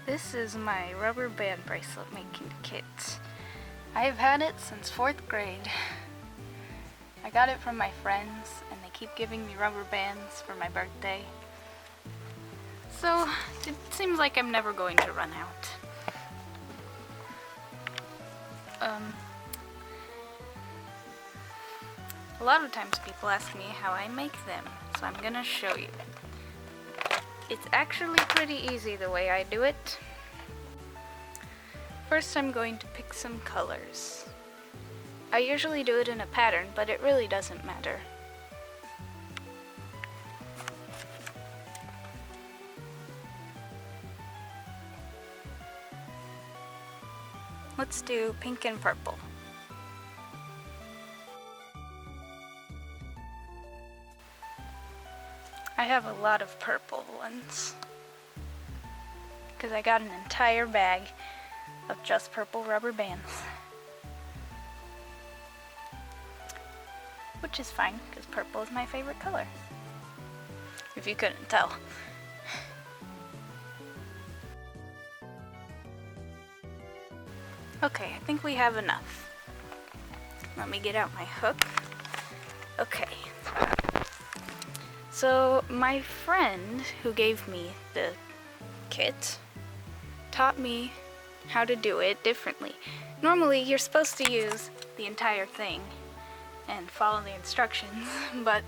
This is my rubber band bracelet making kit. I've had it since 4th grade. I got it from my friends and they keep giving me rubber bands for my birthday. So it seems like I'm never going to run out. A lot of times people ask me how I make them, so I'm gonna show you. It's actually pretty easy the way I do it. First I'm going to pick some colors. I usually do it in a pattern, but it really doesn't matter. Let's do pink and purple. I have a lot of purple ones because I got an entire bag of just purple rubber bands, which is fine because purple is my favorite color, if you couldn't tell. Okay, I think we have enough. Let me get out my hook. Okay. So my friend who gave me the kit taught me how to do it differently. Normally you're supposed to use the entire thing and follow the instructions, but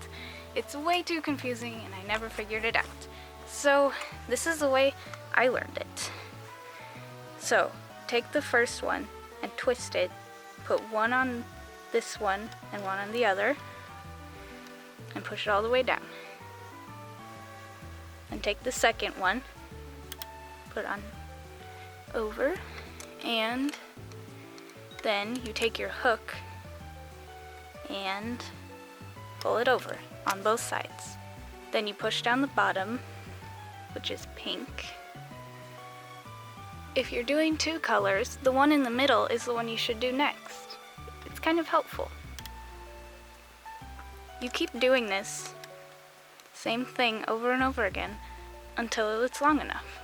it's way too confusing and I never figured it out. So this is the way I learned it. So take the first one and twist it, put one on this one and one on the other, and push it all the way down. And take the second one, put it on over, and then you take your hook and pull it over on both sides. Then you push down the bottom, which is pink. If you're doing two colors, the one in the middle is the one you should do next. It's kind of helpful. You keep doing this same thing over and over again until it's long enough.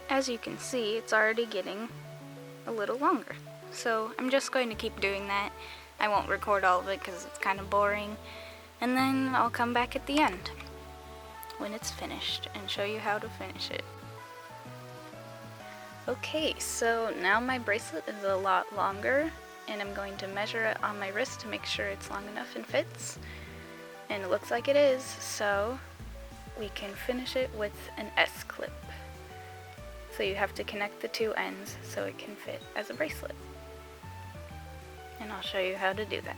As you can see, it's already getting a little longer. So I'm just going to keep doing that. I won't record all of it because it's kind of boring. And then I'll come back at the end when it's finished and show you how to finish it. Okay, so now my bracelet is a lot longer and I'm going to measure it on my wrist to make sure it's long enough and fits. And it looks like it is, so we can finish it with an S-clip. So you have to connect the two ends so it can fit as a bracelet. And I'll show you how to do that.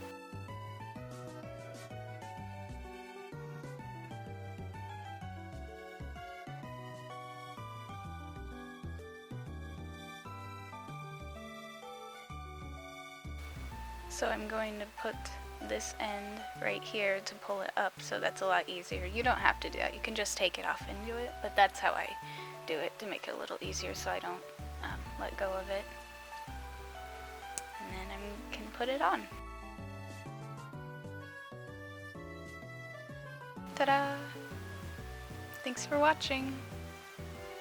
So I'm going to put this end right here to pull it up, so that's a lot easier. You don't have to do that, you can just take it off and do it, but that's how I do it to make it a little easier so I don't let go of it. And then I can put it on. Ta-da! Thanks for watching.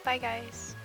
Bye guys.